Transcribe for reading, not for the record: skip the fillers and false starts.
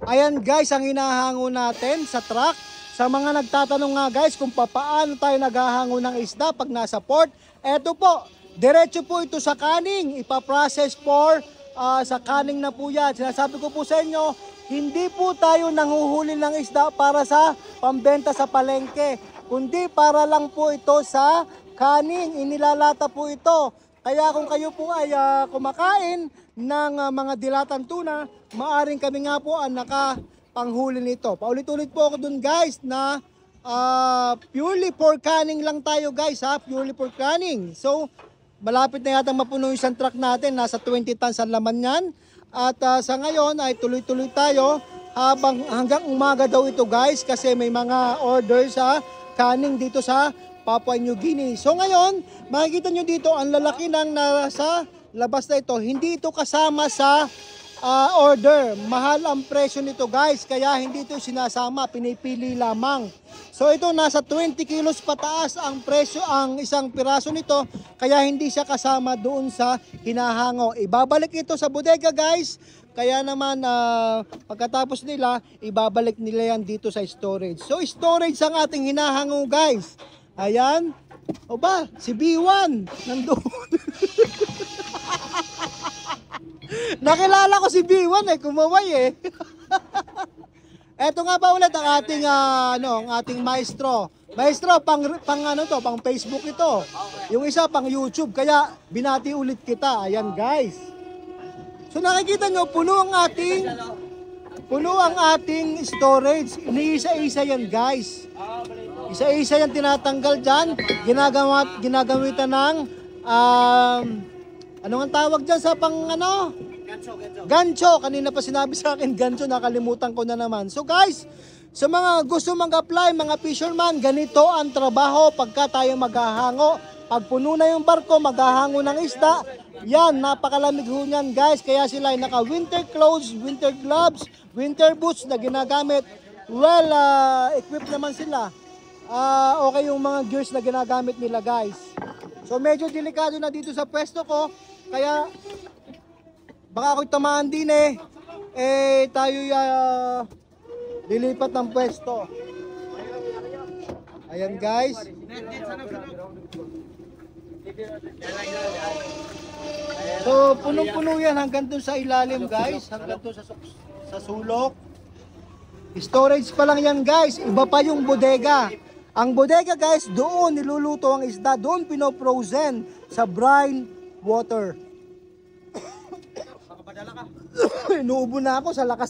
Ayan guys, ang hinahango natin sa truck. Sa mga nagtatanong nga guys kung paano tayo naghahango ng isda pag nasa port, eto po, diretso po ito sa kaning, ipaprocess for sa kaning na po yan. Sinasabi ko po sa inyo, hindi po tayo nanghuhuli ng isda para sa pambenta sa palengke, kundi para lang po ito sa kaning, inilalata po ito. Kaya kung kayo po ay kumakain ng mga dilatang tuna, maaring kami nga po ang nakapanghuli nito. Paulit-ulit po ako dun guys na purely for canning lang tayo guys ha, purely for canning. So malapit na yata mapuno yung isang truck natin, nasa 20 tons ang laman yan. At sa ngayon ay tuloy-tuloy tayo hanggang umaga daw ito guys, kasi may mga orders sa canning dito sa Papua New Guinea. So ngayon, makikita nyo dito ang lalaki ng nasa labas na ito. Hindi ito kasama sa order. Mahal ang presyo nito guys, kaya hindi ito sinasama, pinipili lamang. So ito nasa 20 kilos pataas ang presyo ang isang piraso nito, kaya hindi siya kasama doon sa hinahango. Ibabalik ito sa bodega guys, kaya naman pagkatapos nila, ibabalik nila yan dito sa storage. So storage ang ating hinahango guys. Ayan. O ba, si B1 nandoon. Nakilala ko si B1 kumaway Eto nga ba ulit ang ating ang ating maestro. Maestro pang Facebook ito. Yung isa pang YouTube, kaya binati ulit kita. Ayan guys. So nakikita nyo, puno ang ating storage. Iniisa-isa yan guys. Isa-isa yan tinatanggal dyan. Ginagamitan ng ano ang tawag dyan sa gancho. Kanina pa sinabi sa akin gancho, nakalimutan ko na naman. So guys, sa mga gusto mag-apply, mga fisherman, ganito ang trabaho pagka tayo maghahango. Pag puno na yung barko, maghahango ng isda. Yan, napakalamig ho niyan guys. Kaya sila ay naka winter clothes, winter gloves, winter boots na ginagamit. Well, equipped naman sila. Okay yung mga gears na ginagamit nila guys. So medyo delikado na dito sa pwesto ko, kaya baka ako'y tamaan din tayo lilipat ng pwesto. Ayan guys. So punong-puno yan hanggang dun sa ilalim guys, hanggang dun sa sulok. Storage pa lang yan guys, iba pa yung bodega. Ang bodega guys, doon niluluto ang isda, doon pinoprozen sa brine water. Inuubo na ako sa lakas